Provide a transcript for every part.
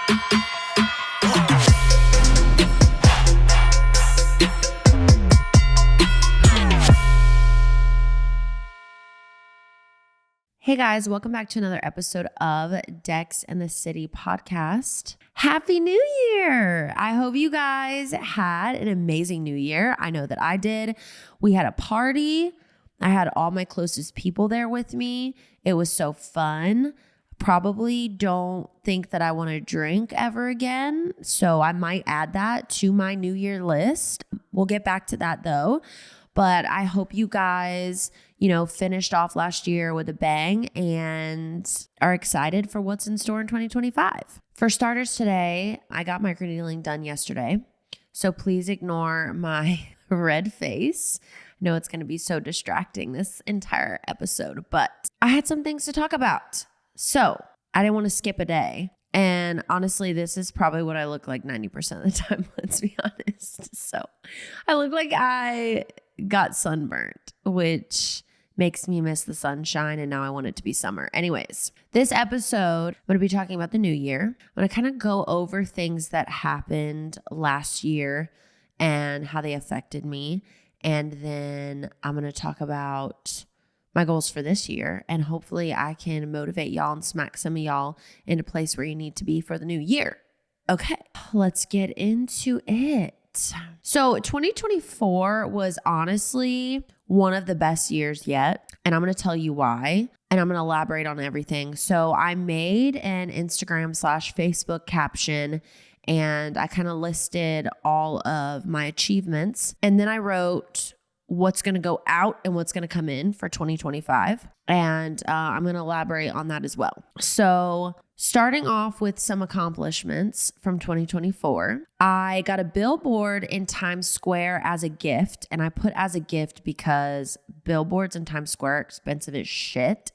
Hey guys, welcome back to another episode of Dex and the City podcast. Happy New Year! I hope you guys had an amazing New Year. I know that I did. We had a party. I had all my closest people there with me. It was so fun. Probably don't think that I want to drink ever again, so I might add that to my New Year list. We'll get back to that though. But I hope you guys, finished off last year with a bang and are excited for what's in store in 2025. For starters today, I got microneedling done yesterday. So please ignore my red face. I know it's going to be so distracting this entire episode, but I had some things to talk about. So I didn't want to skip a day. And honestly, this is probably what I look like 90% of the time, let's be honest. So I look like I got sunburnt, which makes me miss the sunshine, and now I want it to be summer. Anyways, this episode, I'm going to be talking about the new year. I'm going to kind of go over things that happened last year and how they affected me. And then I'm going to talk about my goals for this year, and hopefully I can motivate y'all and smack some of y'all into a place where you need to be for the new year. Okay, let's get into it. So 2024 was honestly one of the best years yet, and I'm going to tell you why, and I'm going to elaborate on everything. So I made an Instagram/Facebook caption, and I kind of listed all of my achievements, and then I wrote what's going to go out and what's going to come in for 2025. And I'm going to elaborate on that as well. So starting off with some accomplishments from 2024, I got a billboard in Times Square as a gift. And I put as a gift because billboards in Times Square are expensive as shit.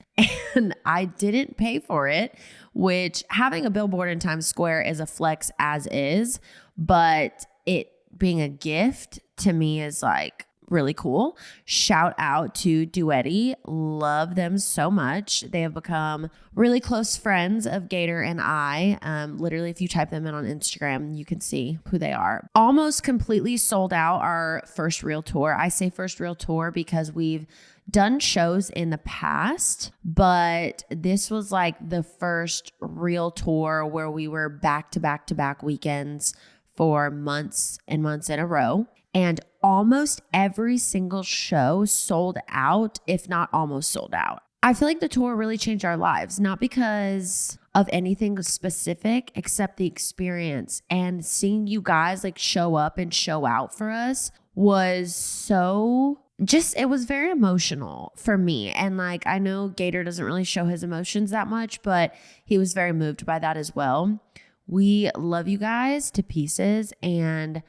And I didn't pay for it, which having a billboard in Times Square is a flex as is. But it being a gift to me is like really cool. Shout out to Duetti. Love them so much. They have become really close friends of Gator and I. Literally, if you type them in on Instagram, you can see who they are. Almost completely sold out our first real tour. I say first real tour because we've done shows in the past, but this was like the first real tour where we were back to back to back weekends for months and months in a row. And almost every single show sold out, if not almost sold out. I feel like the tour really changed our lives, not because of anything specific, except the experience. And seeing you guys like show up and show out for us was it was very emotional for me. And like, I know Gator doesn't really show his emotions that much, but he was very moved by that as well. We love you guys to pieces, and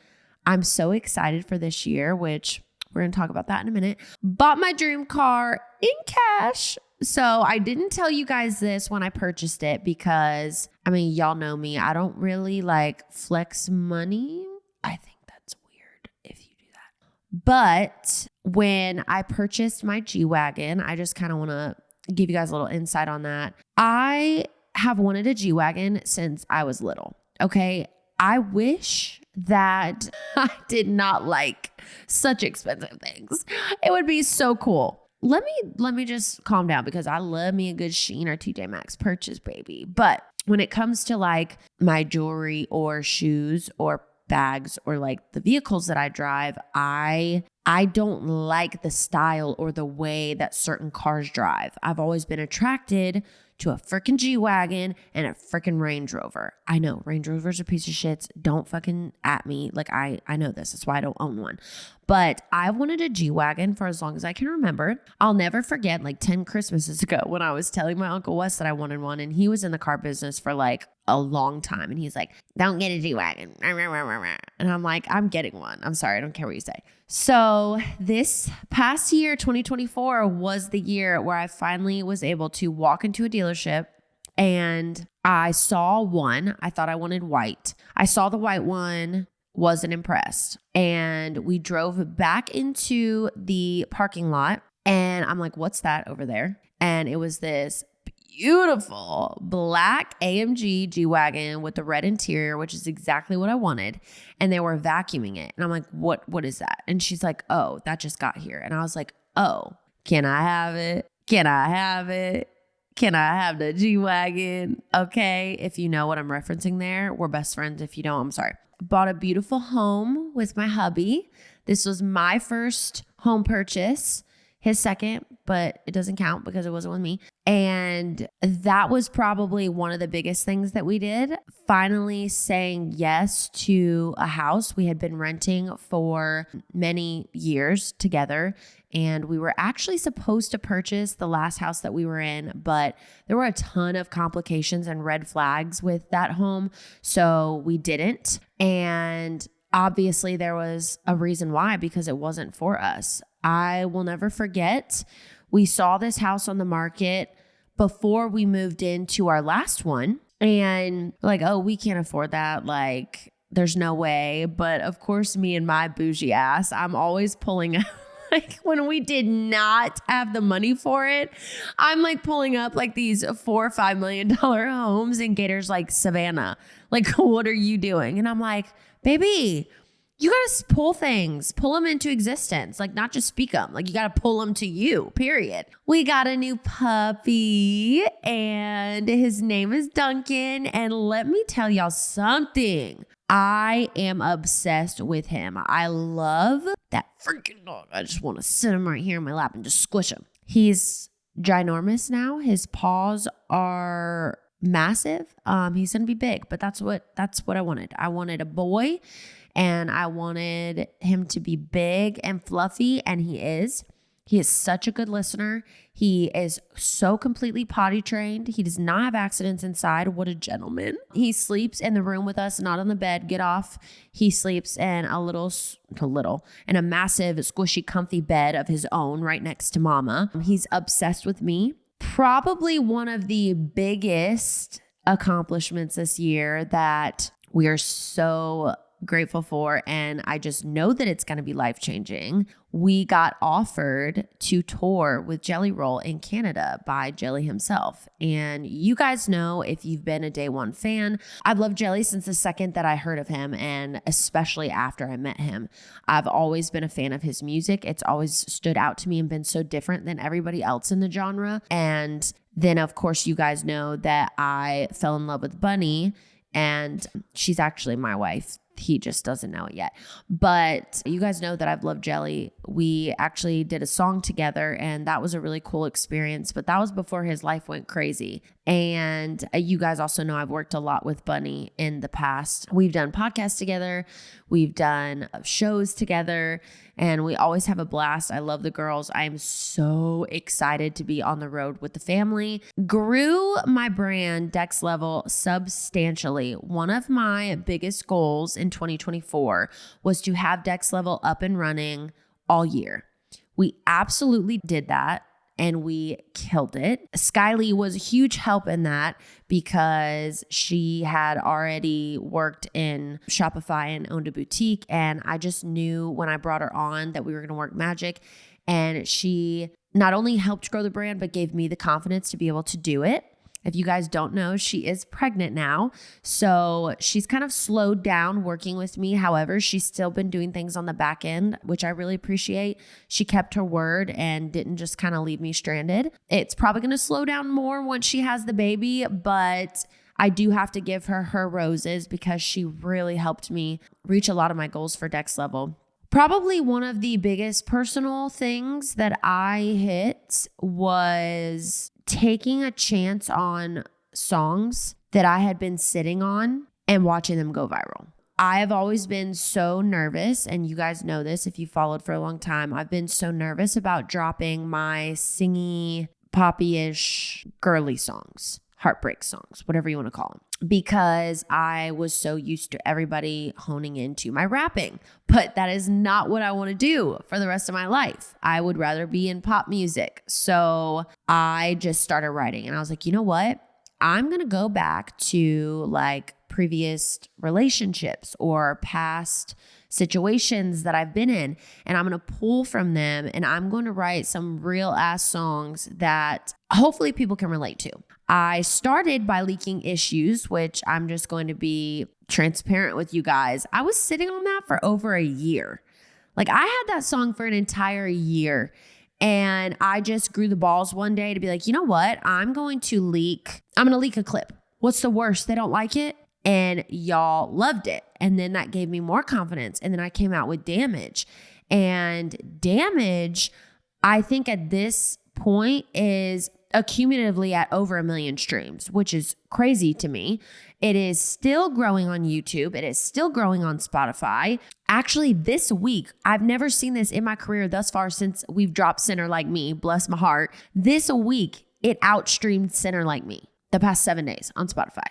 I'm so excited for this year, which we're going to talk about that in a minute. Bought my dream car in cash. So I didn't tell you guys this when I purchased it because, y'all know me. I don't really like flex money. I think that's weird if you do that. But when I purchased my G-Wagon, I just kind of want to give you guys a little insight on that. I have wanted a G-Wagon since I was little. Okay. I wish that I did not like such expensive things. It would be so cool. Let me just calm down because I love me a good Shein or TJ Maxx purchase, baby. But when it comes to like my jewelry or shoes or bags or like the vehicles that I drive, I don't like the style or the way that certain cars drive. I've always been attracted to a freaking G-Wagon and a freaking Range Rover. I know Range Rovers are piece of shits. Don't fucking at me. Like I know this. That's why I don't own one. But I've wanted a G-Wagon for as long as I can remember. I'll never forget like 10 Christmases ago when I was telling my Uncle Wes that I wanted one, and he was in the car business for like a long time. And he's like, don't get a G-Wagon. And I'm like, I'm getting one. I'm sorry. I don't care what you say. So this past year, 2024, was the year where I finally was able to walk into a dealership and I saw one. I thought I wanted white. I saw the white one, wasn't impressed. And we drove back into the parking lot and I'm like, what's that over there? And it was this beautiful black AMG G-Wagon with the red interior, which is exactly what I wanted. And they were vacuuming it. And I'm like, what is that? And she's like, oh, that just got here. And I was like, oh, can I have it? Can I have it? Can I have the G-Wagon? Okay. If you know what I'm referencing there, we're best friends. If you don't, I'm sorry. Bought a beautiful home with my hubby. This was my first home purchase, his second, but it doesn't count because it wasn't with me. And that was probably one of the biggest things that we did. Finally saying yes to a house we had been renting for many years together. And we were actually supposed to purchase the last house that we were in, but there were a ton of complications and red flags with that home. So we didn't. And obviously there was a reason why, because it wasn't for us. I will never forget, we saw this house on the market before we moved into our last one, and like, oh, we can't afford that. Like, there's no way. But of course, me and my bougie ass, I'm always pulling up. Like when we did not have the money for it, I'm like pulling up like these $4 or $5 million homes, and Gator's like, Savannah, like, what are you doing? And I'm like, baby, you got to pull them into existence. Like, not just speak them. Like, you got to pull them to you, period. We got a new puppy, and his name is Duncan. And let me tell y'all something. I am obsessed with him. I love that freaking dog. I just want to sit him right here in my lap and just squish him. He's ginormous now. His paws are massive. He's going to be big, but that's what I wanted. I wanted a boy. And I wanted him to be big and fluffy, and he is. He is such a good listener. He is so completely potty trained. He does not have accidents inside. What a gentleman. He sleeps in the room with us, not on the bed. Get off. He sleeps in a massive, squishy, comfy bed of his own right next to mama. He's obsessed with me. Probably one of the biggest accomplishments this year that we are so grateful for, and I just know that it's going to be life-changing. We got offered to tour with Jelly Roll in Canada by Jelly himself. And you guys know, if you've been a day one fan, I've loved Jelly since the second that I heard of him, and especially after I met him. I've always been a fan of his music. It's always stood out to me and been so different than everybody else in the genre. And then, of course, you guys know that I fell in love with Bunny, and she's actually my wife. He just doesn't know it yet. But you guys know that I've loved Jelly. We actually did a song together, and that was a really cool experience. But that was before his life went crazy. And you guys also know I've worked a lot with Bunny in the past. We've done podcasts together. We've done shows together, and we always have a blast. I love the girls. I am so excited to be on the road with the family. Grew my brand Dex Level substantially. One of my biggest goals in 2024 was to have Dex Level up and running all year. We absolutely did that, and we killed it. Skylee was a huge help in that because she had already worked in Shopify and owned a boutique. And I just knew when I brought her on that we were going to work magic. And she not only helped grow the brand, but gave me the confidence to be able to do it. If you guys don't know, she is pregnant now. So she's kind of slowed down working with me. However, she's still been doing things on the back end, which I really appreciate. She kept her word and didn't just kind of leave me stranded. It's probably going to slow down more once she has the baby, but I do have to give her her roses because she really helped me reach a lot of my goals for Dex Level. Probably one of the biggest personal things that I hit was taking a chance on songs that I had been sitting on and watching them go viral. I have always been so nervous, and you guys know this if you followed for a long time. I've been so nervous about dropping my singy, poppy-ish, girly songs, heartbreak songs, whatever you want to call them, because I was so used to everybody honing into my rapping. But that is not what I want to do for the rest of my life. I would rather be in pop music. So I just started writing, and I was like, you know what? I'm going to go back to like previous relationships or past situations that I've been in, and I'm going to pull from them, and I'm going to write some real ass songs that hopefully people can relate to. I started by leaking issues, which I'm just going to be transparent with you guys. I was sitting on that for over a year. Like I had that song for an entire year. And I just grew the balls one day to be like, you know what? I'm going to leak a clip. What's the worst? They don't like it. And y'all loved it. And then that gave me more confidence. And then I came out with Damage. And Damage, I think at this point is accumulatively at over 1 million streams, which is crazy to me. It is still growing on YouTube. It is still growing on Spotify. Actually, this week, I've never seen this in my career thus far since we've dropped Sinner Like Me, bless my heart. This week, it outstreamed Sinner Like Me the past 7 days on Spotify.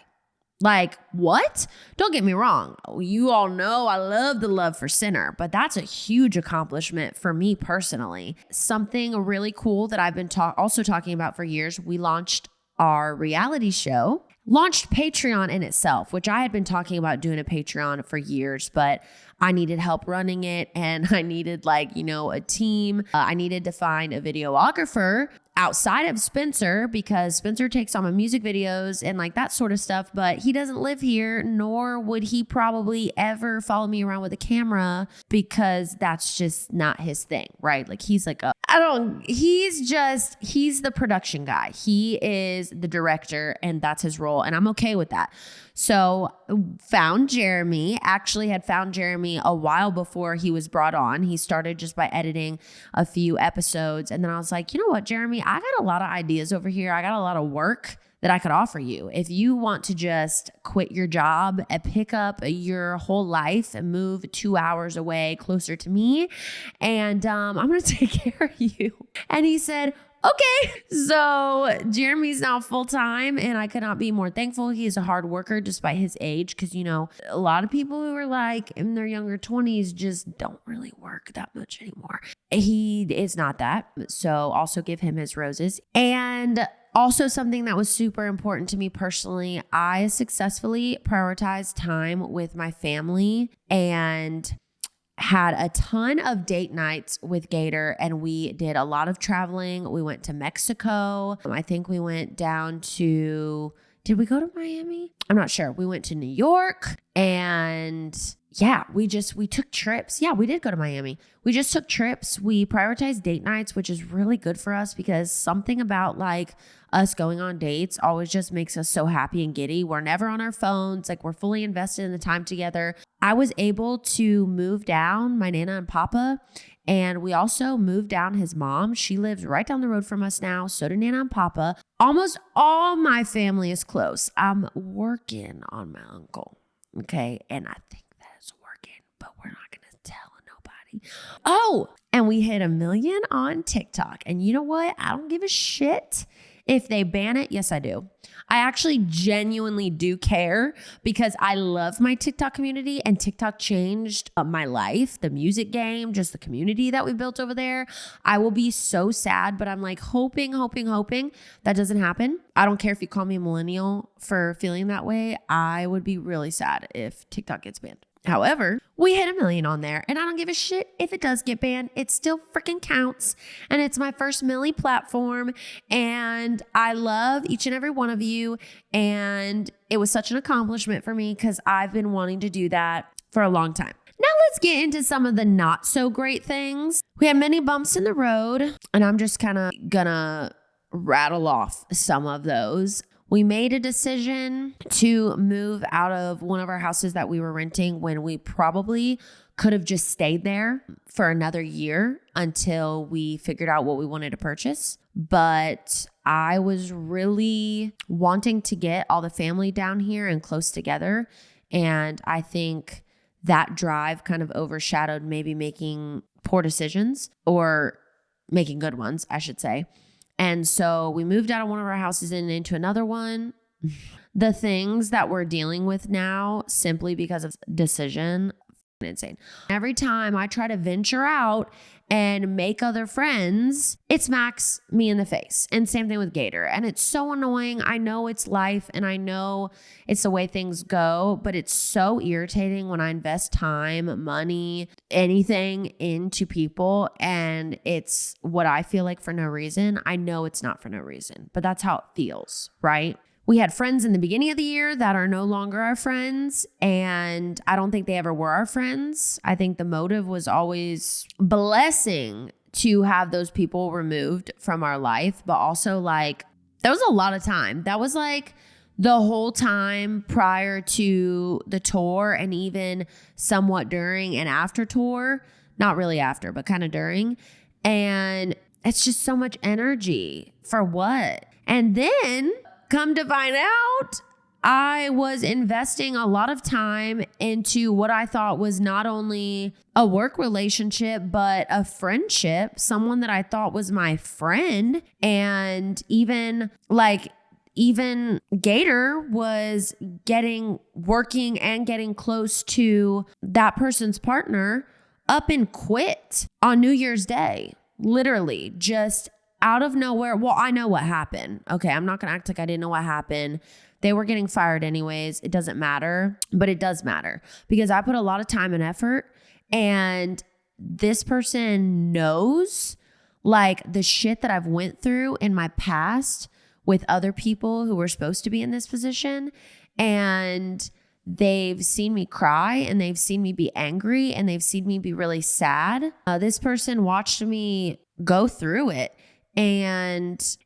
Like, what? Don't get me wrong. You all know I love the love for Sinner, but that's a huge accomplishment for me personally. Something really cool that I've been also talking about for years, we launched our reality show, launched Patreon in itself, which I had been talking about doing a Patreon for years, but I needed help running it and I needed a team. I needed to find a videographer outside of Spencer because Spencer takes on my music videos and like that sort of stuff, but he doesn't live here, nor would he probably ever follow me around with a camera because that's just not his thing, right? Like he's the production guy. He is the director and that's his role. And I'm okay with that. So found Jeremy a while before he was brought on. He started just by editing a few episodes. And then I was like, you know what, Jeremy, I got a lot of ideas over here. I got a lot of work that I could offer you. If you want to just quit your job and pick up your whole life and move 2 hours away closer to me, and I'm going to take care of you. And he said, okay. So Jeremy's now full-time and I could not be more thankful. He's a hard worker despite his age. Cause a lot of people who are like in their younger 20s just don't really work that much anymore. He is not that. So also give him his roses. And also something that was super important to me personally, I successfully prioritized time with my family and had a ton of date nights with Gator and we did a lot of traveling. We went to Mexico. I think we went down to, did we go to Miami? I'm not sure. We went to New York and yeah, we took trips. Yeah, we did go to Miami. We just took trips. We prioritized date nights, which is really good for us because something about like us going on dates always just makes us so happy and giddy. We're never on our phones. Like we're fully invested in the time together. I was able to move down my Nana and Papa, and we also moved down his mom. She lives right down the road from us now. So do Nana and Papa. Almost all my family is close. I'm working on my uncle. Okay. And I think that's working, but we're not going to tell nobody. Oh, and we hit 1 million on TikTok. And you know what? I don't give a shit if they ban it. Yes, I do. I actually genuinely do care because I love my TikTok community and TikTok changed my life, the music game, just the community that we built over there. I will be so sad, but I'm like hoping that doesn't happen. I don't care if you call me a millennial for feeling that way. I would be really sad if TikTok gets banned. However, we hit 1 million on there and I don't give a shit if it does get banned. It still freaking counts. And it's my first milli platform. And I love each and every one of you. And it was such an accomplishment for me because I've been wanting to do that for a long time. Now let's get into some of the not so great things. We had many bumps in the road and I'm just kind of gonna rattle off some of those. We made a decision to move out of one of our houses that we were renting when we probably could have just stayed there for another year until we figured out what we wanted to purchase. But I was really wanting to get all the family down here and close together. And I think that drive kind of overshadowed maybe making poor decisions or making good ones, I should say. And so we moved out of one of our houses and into another one. The things that we're dealing with now, simply because of decision, insane. Every time I try to venture out and make other friends, it smacks me in the face. And same thing with Gator. And it's so annoying. I know it's life and I know it's the way things go, but it's so irritating when I invest time, money, anything into people and it's what I feel like for no reason, I know it's not for no reason, but that's how it feels, right? We had friends in the beginning of the year that are no longer our friends, and I don't think they ever were our friends. I think the motive was always blessing to have those people removed from our life, but also like that was a lot of time. That was like the whole time prior to the tour and even somewhat during and after tour. Not really after, but kind of during. And it's just so much energy for what? And then come to find out, I was investing a lot of time into what I thought was not only a work relationship, but a friendship, someone that I thought was my friend. And even Gator was working and getting close to that person's partner up and quit on New Year's Day. Literally just out of nowhere. Well, I know what happened. Okay, I'm not going to act like I didn't know what happened. They were getting fired anyways. It doesn't matter, but it does matter because I put a lot of time and effort, and this person knows like the shit that I've went through in my past with other people who were supposed to be in this position, and they've seen me cry and they've seen me be angry and they've seen me be really sad. This person watched me go through it. And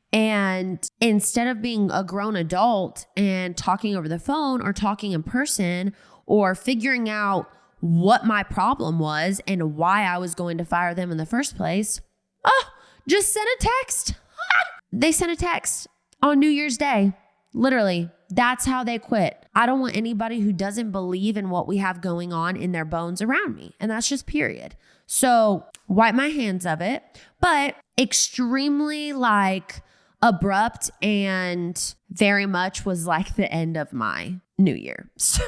instead of being a grown adult and talking over the phone or talking in person or figuring out what my problem was and why I was going to fire them in the first place, just send a text. They sent a text on New Year's Day. Literally, that's how they quit. I don't want anybody who doesn't believe in what we have going on in their bones around me. And that's just period. So wipe my hands of it, but extremely like abrupt and very much was like the end of my new year. So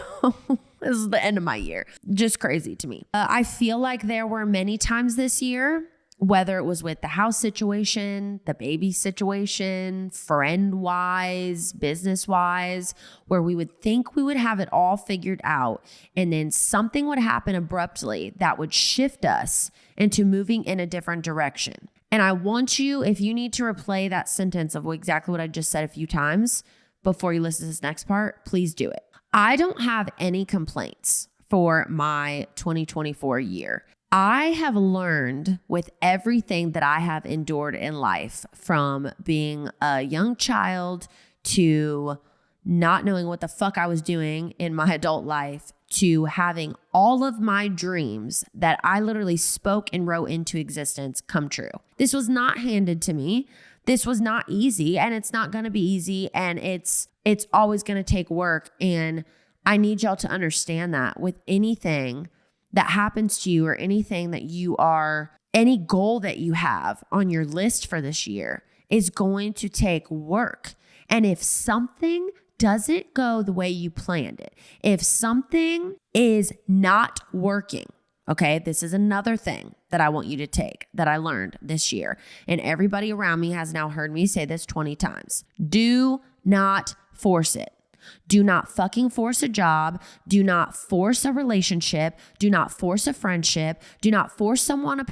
this is the end of my year. Just crazy to me. I feel like there were many times this year, whether it was with the house situation, the baby situation, friend-wise, business-wise, where we would think we would have it all figured out, and then something would happen abruptly that would shift us into moving in a different direction. And I want you, if you need to replay that sentence of exactly what I just said a few times before you listen to this next part, please do it. I don't have any complaints for my 2024 year. I have learned with everything that I have endured in life, from being a young child to not knowing what the fuck I was doing in my adult life, to having all of my dreams that I literally spoke and wrote into existence come true. This was not handed to me. This was not easy, and it's not going to be easy, and it's always going to take work. And I need y'all to understand that with anything that happens to you or anything that any goal that you have on your list for this year is going to take work. And if something doesn't go the way you planned it, if something is not working, okay, this is another thing that I want you to take that I learned this year. And everybody around me has now heard me say this 20 times. Do not force it. Do not fucking force a job. Do not force a relationship. Do not force a friendship. Do not force someone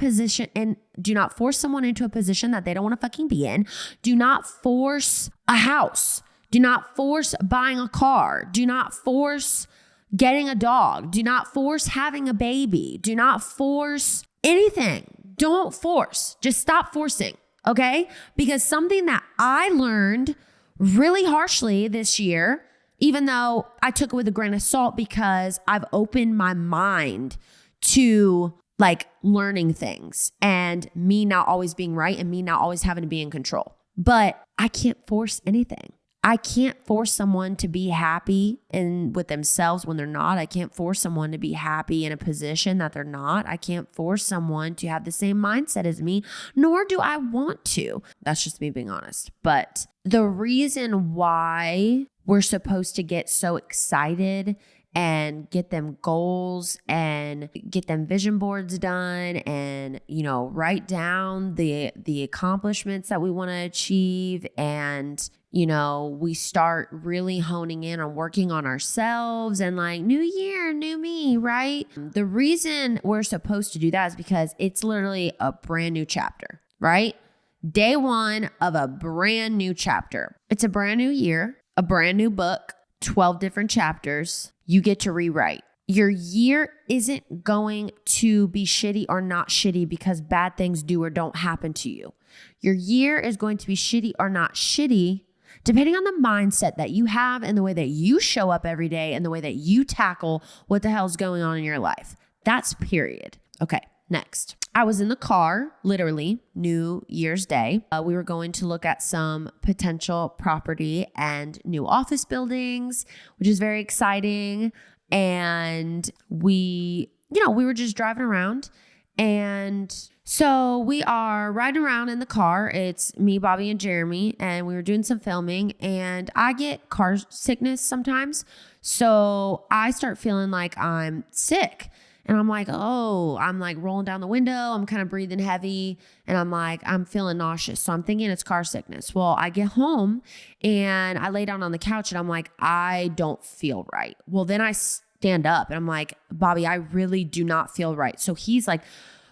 do not force someone into a position that they don't want to fucking be in. Do not force a house. Do not force buying a car. Do not force getting a dog. Do not force having a baby. Do not force anything. Don't force. Just stop forcing, okay? Because something that I learned really harshly this year, even though I took it with a grain of salt because I've opened my mind to like learning things and me not always being right and me not always having to be in control. But I can't force anything. I can't force someone to be happy with themselves when they're not. I can't force someone to be happy in a position that they're not. I can't force someone to have the same mindset as me, nor do I want to. That's just me being honest. But the reason why we're supposed to get so excited and get them goals and get them vision boards done and, write down the accomplishments that we want to achieve and, we start really honing in on working on ourselves and like new year, new me, right? The reason we're supposed to do that is because it's literally a brand new chapter, right? Day one of a brand new chapter. It's a brand new year, a brand new book, 12 different chapters you get to rewrite. Your year isn't going to be shitty or not shitty because bad things do or don't happen to you. Your year is going to be shitty or not shitty depending on the mindset that you have and the way that you show up every day and the way that you tackle what the hell's going on in your life. That's period. Okay, next. I was in the car, literally, New Year's Day. We were going to look at some potential property and new office buildings, which is very exciting. And we were just driving around. And so we are riding around in the car. It's me, Bobby, and Jeremy, and we were doing some filming, and I get car sickness sometimes. So I start feeling like I'm sick, and I'm like rolling down the window. I'm kind of breathing heavy, and I'm feeling nauseous. So I'm thinking it's car sickness. Well, I get home and I lay down on the couch and I'm like, I don't feel right. Well, then I stand up and I'm like, Bobby, I really do not feel right. So he's like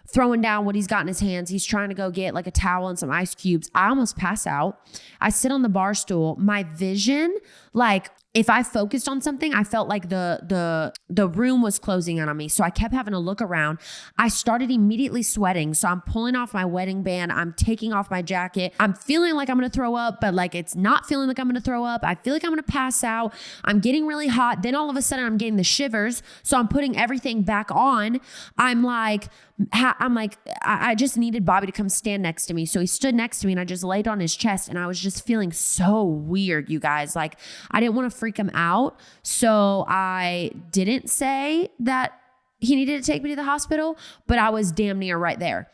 throwing down what he's got in his hands. He's trying to go get like a towel and some ice cubes. I almost pass out. I sit on the bar stool. My vision, like if I focused on something, I felt like the room was closing in on me. So I kept having to look around. I started immediately sweating. So I'm pulling off my wedding band. I'm taking off my jacket. I'm feeling like I'm going to throw up, but like it's not feeling like I'm going to throw up. I feel like I'm going to pass out. I'm getting really hot. Then all of a sudden I'm getting the shivers. So I'm putting everything back on. I just needed Bobby to come stand next to me. So he stood next to me and I just laid on his chest and I was just feeling so weird, you guys. Like I didn't want to freak him out. So I didn't say that he needed to take me to the hospital, but I was damn near right there.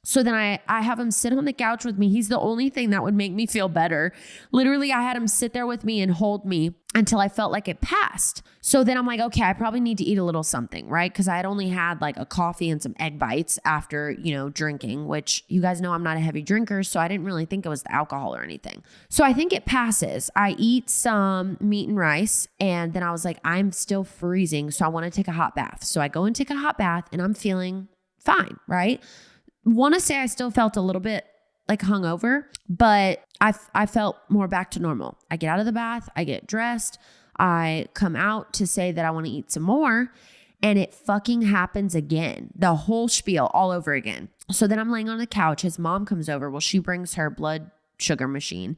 So then I have him sit on the couch with me. He's the only thing that would make me feel better. Literally, I had him sit there with me and hold me until I felt like it passed. So then I'm like, okay, I probably need to eat a little something, right? Because I had only had like a coffee and some egg bites after, drinking, which you guys know I'm not a heavy drinker. So I didn't really think it was the alcohol or anything. So I think it passes. I eat some meat and rice. And then I was like, I'm still freezing. So I want to take a hot bath. So I go and take a hot bath and I'm feeling fine, right? Want to say I still felt a little bit like hungover, but I felt more back to normal. I get out of the bath, I get dressed, I come out to say that I want to eat some more, and it fucking happens again. The whole spiel all over again. So then I'm laying on the couch. His mom comes over. Well, she brings her blood sugar machine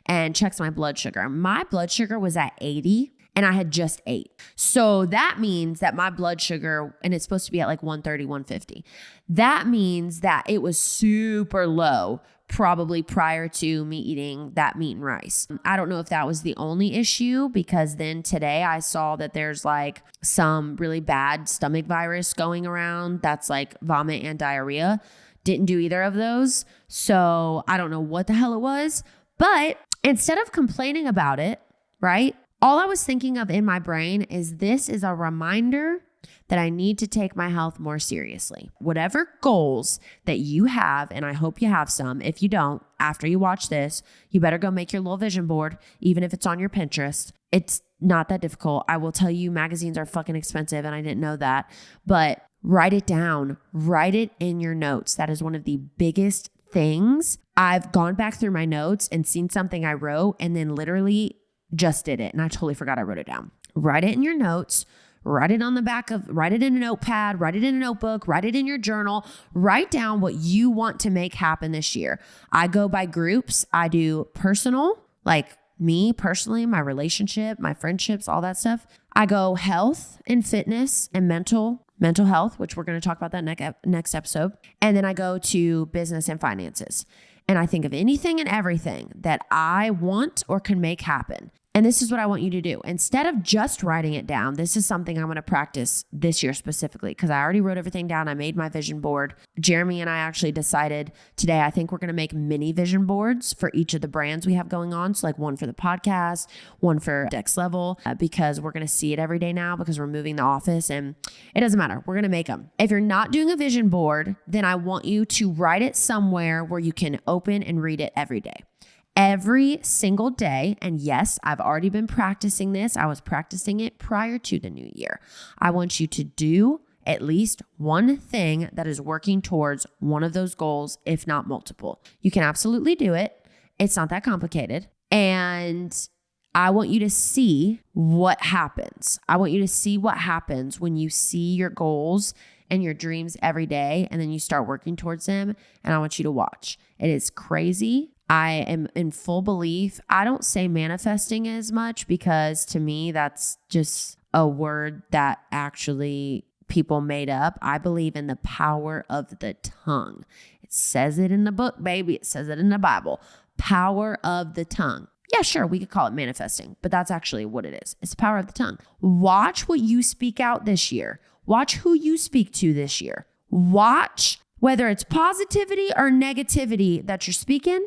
and checks my blood sugar. My blood sugar was at 80. And I had just ate. So that means that my blood sugar, and it's supposed to be at like 130, 150. That means that it was super low, probably prior to me eating that meat and rice. I don't know if that was the only issue, because then today I saw that there's like some really bad stomach virus going around that's like vomit and diarrhea. Didn't do either of those. So I don't know what the hell it was. But instead of complaining about it, right? All I was thinking of in my brain is this is a reminder that I need to take my health more seriously. Whatever goals that you have, and I hope you have some. If you don't, after you watch this, you better go make your little vision board, even if it's on your Pinterest. It's not that difficult. I will tell you, magazines are fucking expensive, and I didn't know that. But write it down. Write it in your notes. That is one of the biggest things. I've gone back through my notes and seen something I wrote and then literally just did it. And I totally forgot I wrote it down. Write it in your notes, write it in a notepad, write it in a notebook, write it in your journal, write down what you want to make happen this year. I go by groups. I do personal, like me personally, my relationship, my friendships, all that stuff. I go health and fitness and mental health, which we're going to talk about that next episode. And then I go to business and finances. And I think of anything and everything that I want or can make happen. And this is what I want you to do. Instead of just writing it down, this is something I'm going to practice this year specifically, because I already wrote everything down. I made my vision board. Jeremy and I actually decided today, I think we're going to make mini vision boards for each of the brands we have going on. So like one for the podcast, one for Dex Level, because we're going to see it every day now because we're moving the office, and it doesn't matter. We're going to make them. If you're not doing a vision board, then I want you to write it somewhere where you can open and read it every day. every single day. And yes, I've already been practicing this. I was practicing it prior to the new year. I want you to do at least one thing that is working towards one of those goals, if not multiple. You can absolutely do it. It's not that complicated. And I want you to see what happens. I want you to see what happens when you see your goals and your dreams every day, and then you start working towards them. And I want you to watch. It is crazy. I am in full belief. I don't say manifesting as much because to me, that's just a word that actually people made up. I believe in the power of the tongue. It says it in the book, baby. It says it in the Bible. Power of the tongue. Yeah, sure, we could call it manifesting, but that's actually what it is. It's the power of the tongue. Watch what you speak out this year. Watch who you speak to this year. Watch whether it's positivity or negativity that you're speaking.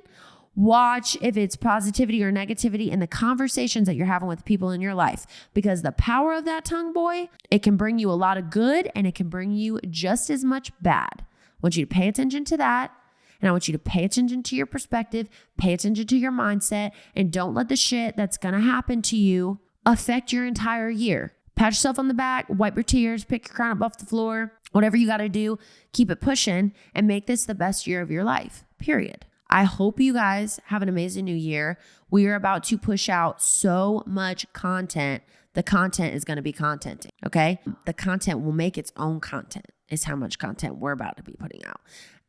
Watch if it's positivity or negativity in the conversations that you're having with people in your life, because the power of that tongue, boy, it can bring you a lot of good and it can bring you just as much bad. I want you to pay attention to that. And I want you to pay attention to your perspective, pay attention to your mindset, and don't let the shit that's going to happen to you affect your entire year. Pat yourself on the back, wipe your tears, pick your crown up off the floor, whatever you got to do, keep it pushing and make this the best year of your life, period. I hope you guys have an amazing new year. We are about to push out so much content. The content is going to be contenting, okay? The content will make its own content is how much content we're about to be putting out.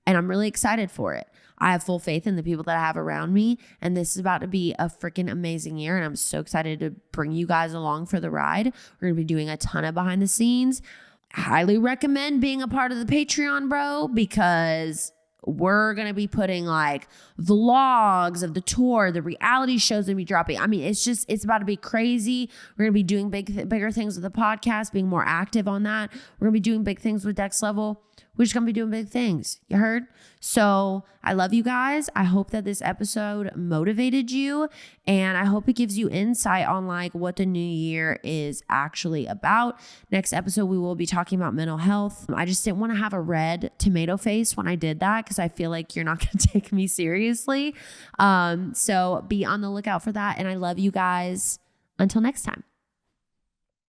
And I'm really excited for it. I have full faith in the people that I have around me. And this is about to be a freaking amazing year. And I'm so excited to bring you guys along for the ride. We're going to be doing a ton of behind the scenes. Highly recommend being a part of the Patreon, bro, because we're going to be putting like vlogs of the tour, the reality shows going to be dropping. I mean, it's about to be crazy. We're going to be doing bigger things with the podcast, being more active on that. We're going to be doing big things with Dex Level. We're just going to be doing big things. You heard? So I love you guys. I hope that this episode motivated you, and I hope it gives you insight on like what the new year is actually about. Next episode, we will be talking about mental health. I just didn't want to have a red tomato face when I did that because I feel like you're not going to take me seriously. So be on the lookout for that. And I love you guys. Until next time.